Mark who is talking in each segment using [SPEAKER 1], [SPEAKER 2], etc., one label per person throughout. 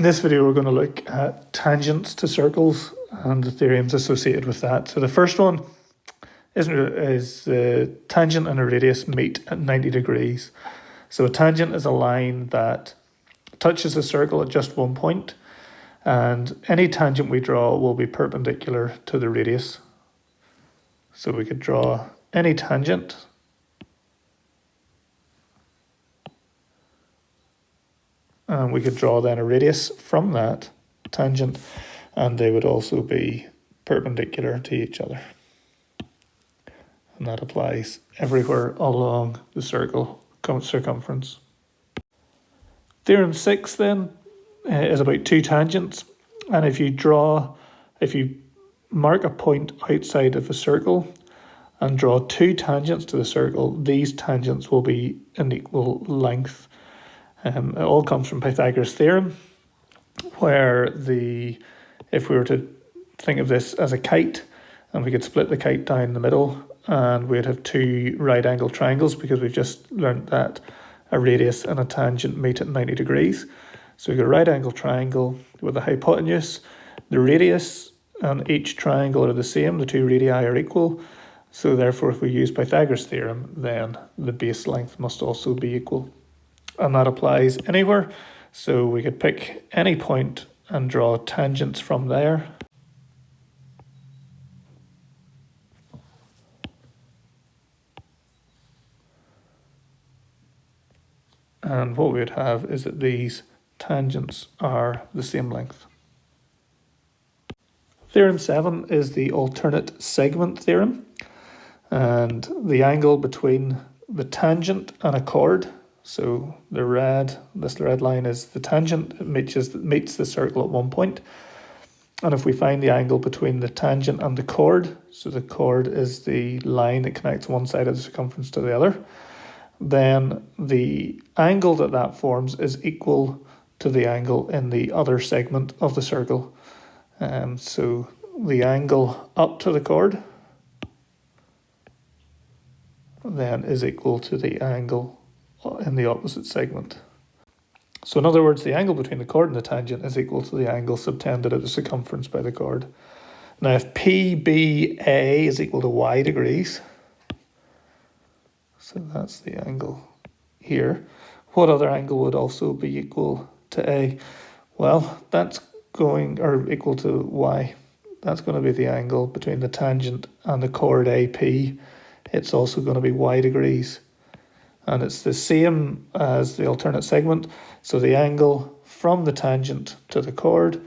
[SPEAKER 1] In this video, we're going to look at tangents to circles and the theorems associated with that. So the first one is the tangent and a radius meet at 90 degrees. So a tangent is a line that touches a circle at just one point, and any tangent we draw will be perpendicular to the radius. So we could draw any tangent and we could draw then a radius from that tangent, and they would also be perpendicular to each other. And that applies everywhere along the circle circumference. Theorem 6 then is about two tangents, and if you mark a point outside of a circle and draw two tangents to the circle, these tangents will be an equal length. It all comes from Pythagoras' theorem, where if we were to think of this as a kite, and we could split the kite down the middle, and we'd have two right angle triangles, because we've just learnt that a radius and a tangent meet at 90 degrees. So we've got a right angle triangle with a hypotenuse. The radius and each triangle are the same, the two radii are equal. So therefore, if we use Pythagoras' theorem, then the base length must also be equal. And that applies anywhere. So we could pick any point and draw tangents from there. And what we would have is that these tangents are the same length. Theorem 7 is the alternate segment theorem. And the angle between the tangent and a chord, so this red line is the tangent, it meets the circle at one point. And if we find the angle between the tangent and the chord, so the chord is the line that connects one side of the circumference to the other, then the angle that forms is equal to the angle in the other segment of the circle. So the angle up to the chord then is equal to the angle in the opposite segment. So in other words, the angle between the chord and the tangent is equal to the angle subtended at the circumference by the chord. Now if PBA is equal to y degrees, so that's the angle here, what other angle would also be equal to A? Well, equal to y. That's going to be the angle between the tangent and the chord AP. It's also going to be y degrees. And it's the same as the alternate segment. So the angle from the tangent to the chord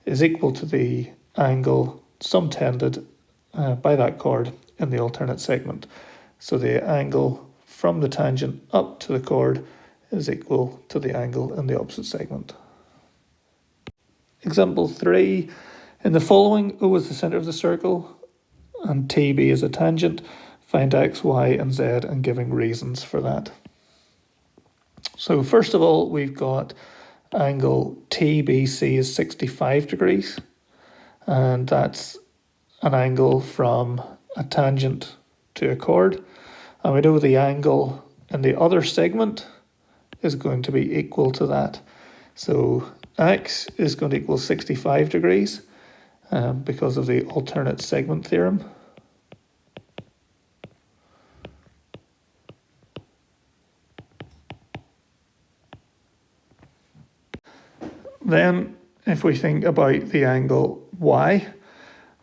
[SPEAKER 1] is equal to the angle subtended by that chord in the alternate segment. So the angle from the tangent up to the chord is equal to the angle in the opposite segment. Example 3. In the following, O is the centre of the circle and TB is a tangent. Find x, y, and z and giving reasons for that. So first of all, we've got angle TBC is 65 degrees. And that's an angle from a tangent to a chord. And we know the angle in the other segment is going to be equal to that. So x is going to equal 65 degrees because of the alternate segment theorem. Then, if we think about the angle y,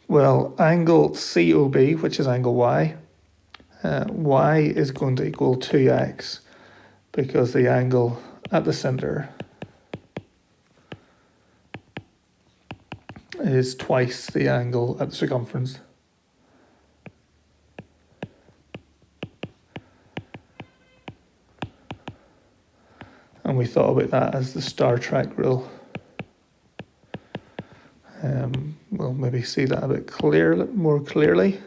[SPEAKER 1] well, angle COB, which is angle y, y is going to equal 2x because the angle at the centre is twice the angle at the circumference. And we thought about that as the Star Trek rule. We'll maybe see that a bit more clearly.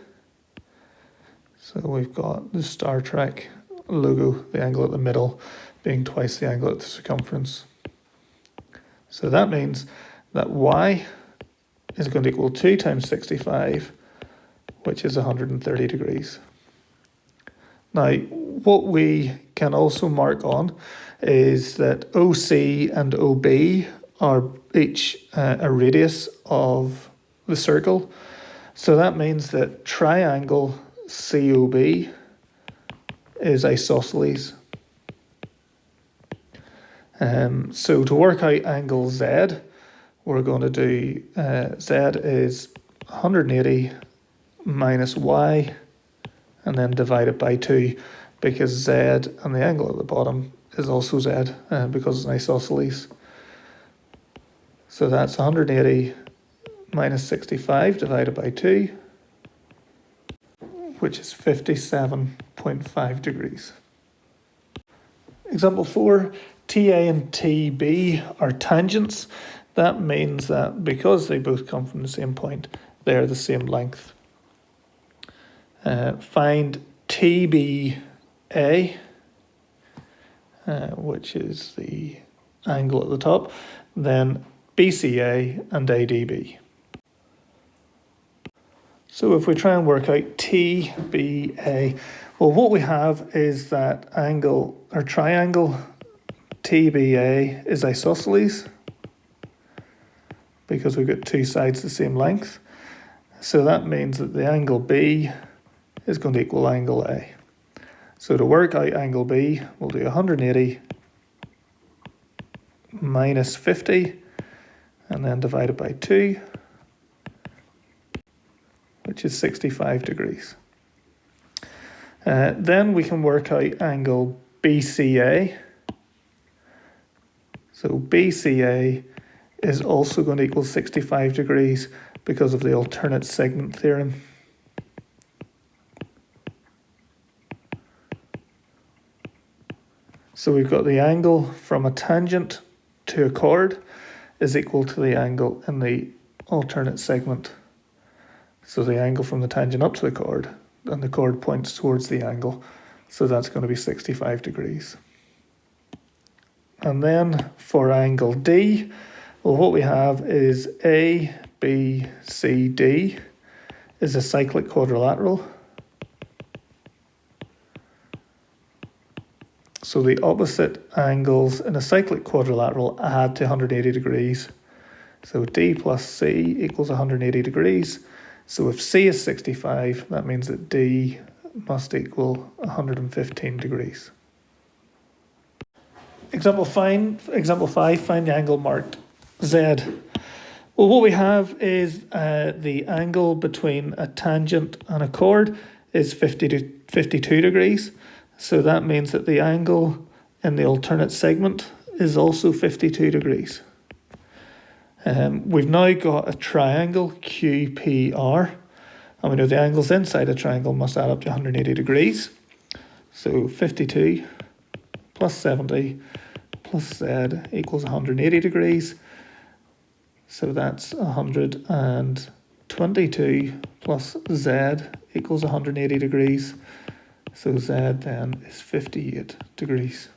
[SPEAKER 1] So we've got the Star Trek logo, the angle at the middle, being twice the angle at the circumference. So that means that y is going to equal 2 times 65, which is 130 degrees. Now, what we can also mark on is that OC and OB are each a radius of the circle. So that means that triangle COB is isosceles. So to work out angle Z, we're going to do Z is 180 minus Y, and then divide it by 2, because Z and the angle at the bottom is also Z, because it's an isosceles. So that's 180 minus 65 divided by 2, which is 57.5 degrees. Example 4, TA and TB are tangents. That means that because they both come from the same point, they're the same length. Find TBA, which is the angle at the top, then BCA and ADB. So if we try and work out TBA, well, what we have is that angle or triangle TBA is isosceles, because we've got two sides the same length. So that means that the angle B is going to equal angle A. So to work out angle B, we'll do 180 minus 50, and then divide it by 2, which is 65 degrees. Then we can work out angle BCA. So BCA is also going to equal 65 degrees because of the alternate segment theorem. So we've got the angle from a tangent to a chord is equal to the angle in the alternate segment. So the angle from the tangent up to the chord, and the chord points towards the angle, so that's going to be 65 degrees. And then for angle D, well, what we have is A, B, C, D is a cyclic quadrilateral. So the opposite angles in a cyclic quadrilateral add to 180 degrees. So D plus C equals 180 degrees. So if C is 65, that means that D must equal 115 degrees. Example 5, find the angle marked Z. Well, what we have is the angle between a tangent and a chord is 50 to 52 degrees. So that means that the angle in the alternate segment is also 52 degrees. We've now got a triangle QPR, and we know the angles inside a triangle must add up to 180 degrees. So 52 plus 70 plus Z equals 180 degrees. So that's 122 plus Z equals 180 degrees. So Z then is 58 degrees.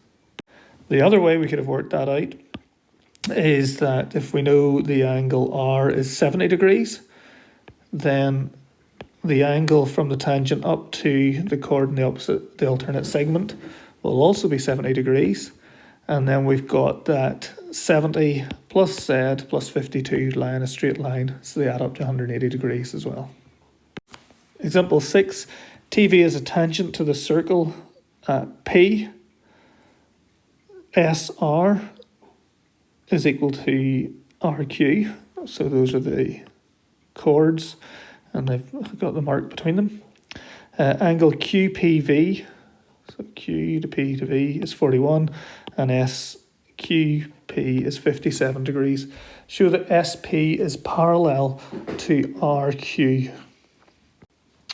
[SPEAKER 1] The other way we could have worked that out is that if we know the angle R is 70 degrees, then the angle from the tangent up to the chord in the alternate segment will also be 70 degrees. And then we've got that 70 plus Z plus 52 lie in a straight line, so they add up to 180 degrees as well. Example 6, TV is a tangent to the circle at P. SR is equal to RQ, so those are the chords, and they've got the mark between them. Angle QPV, so Q to P to V is 41, and SQP is 57 degrees. Show that SP is parallel to RQ.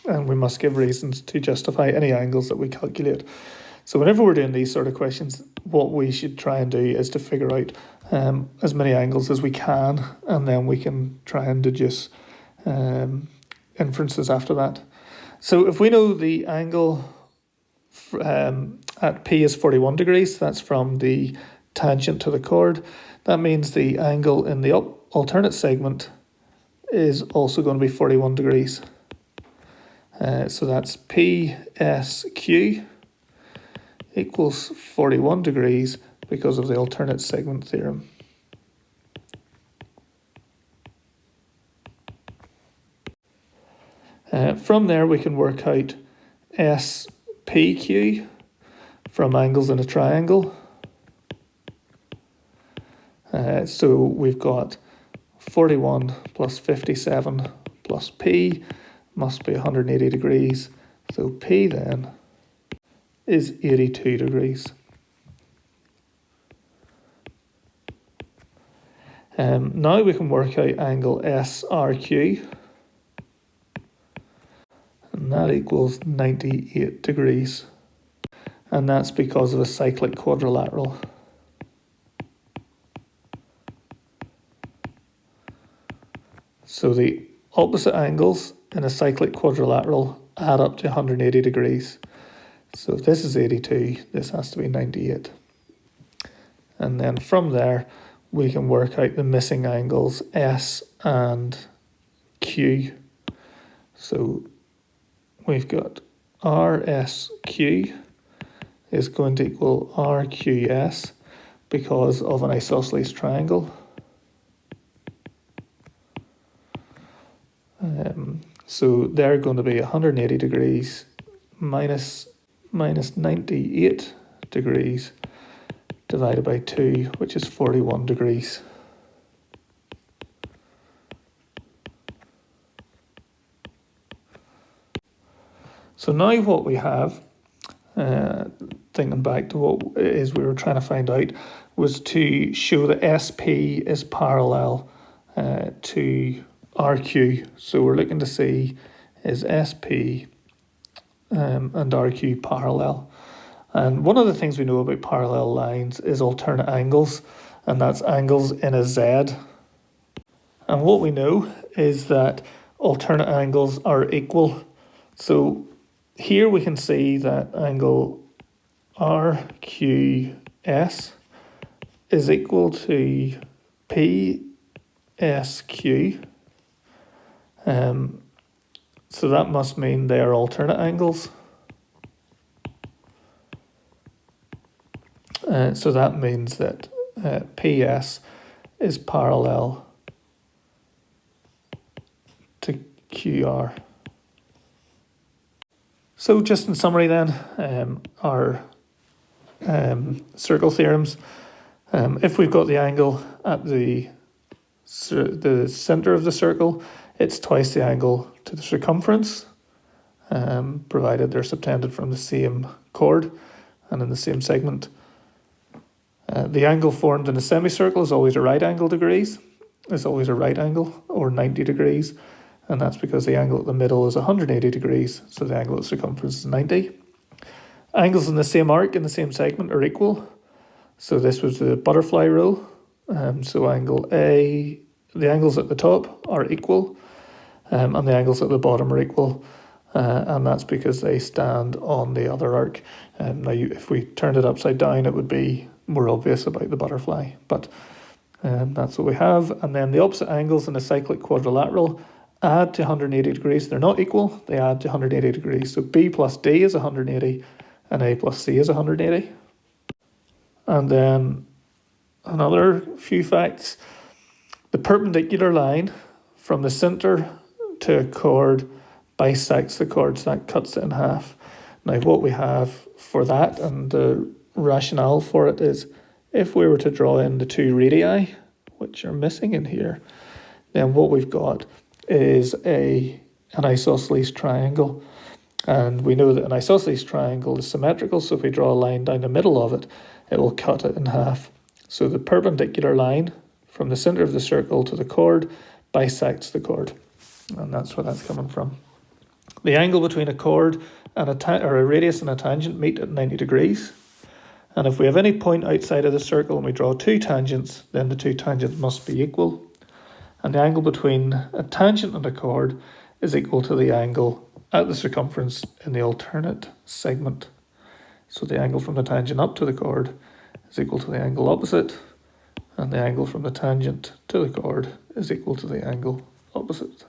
[SPEAKER 1] And we must give reasons to justify any angles that we calculate. So whenever we're doing these sort of questions, what we should try and do is to figure out as many angles as we can, and then we can try and deduce inferences after that. So if we know the angle at P is 41 degrees, that's from the tangent to the chord, that means the angle in the alternate segment is also going to be 41 degrees. So that's PSQ equals 41 degrees because of the alternate segment theorem. From there we can work out SPQ from angles in a triangle. So we've got 41 plus 57 plus P must be 180 degrees. So P then is 82 degrees. Now we can work out angle SRQ, and that equals 98 degrees. And that's because of a cyclic quadrilateral. So the opposite angles in a cyclic quadrilateral add up to 180 degrees. So if this is 82, this has to be 98. And then from there, we can work out the missing angles S and Q. So we've got RSQ is going to equal RQS because of an isosceles triangle. So they're going to be 180 degrees minus 98 degrees divided by 2, which is 41 degrees. So now what we have, thinking back to what it is we were trying to find out, was to show that SP is parallel to RQ. So we're looking to see is SP and RQ parallel. And one of the things we know about parallel lines is alternate angles, and that's angles in a Z. And what we know is that alternate angles are equal. So here we can see that angle RQS is equal to PSQ. So that must mean they are alternate angles. So that means that PS is parallel to QR. So just in summary then, our circle theorems. If we've got the angle at the center of the circle, it's twice the angle to the circumference, provided they're subtended from the same chord and in the same segment. The angle formed in a semicircle is always a right angle degrees. It's always a right angle, or 90 degrees, and that's because the angle at the middle is 180 degrees, so the angle at circumference is 90. Angles in the same arc in the same segment are equal. So this was the butterfly rule. So angle A, the angles at the top are equal, and the angles at the bottom are equal, and that's because they stand on the other arc. Now, if we turned it upside down, it would be more obvious about the butterfly, but that's what we have. And then the opposite angles in a cyclic quadrilateral add to 180 degrees. They're not equal, they add to 180 degrees. So B plus D is 180, and A plus C is 180. And then another few facts. The perpendicular line from the center to a chord bisects the chord, so that cuts it in half. Now what we have for that, and the rationale for it, is if we were to draw in the two radii, which are missing in here, then what we've got is an isosceles triangle. And we know that an isosceles triangle is symmetrical, so if we draw a line down the middle of it, it will cut it in half. So the perpendicular line from the center of the circle to the chord bisects the chord, and that's where that's coming from. The angle between a chord and a radius and a tangent meet at 90 degrees. And if we have any point outside of the circle and we draw two tangents, then the two tangents must be equal. And the angle between a tangent and a chord is equal to the angle at the circumference in the alternate segment. So the angle from the tangent up to the chord is equal to the angle opposite, and the angle from the tangent to the chord is equal to the angle opposite.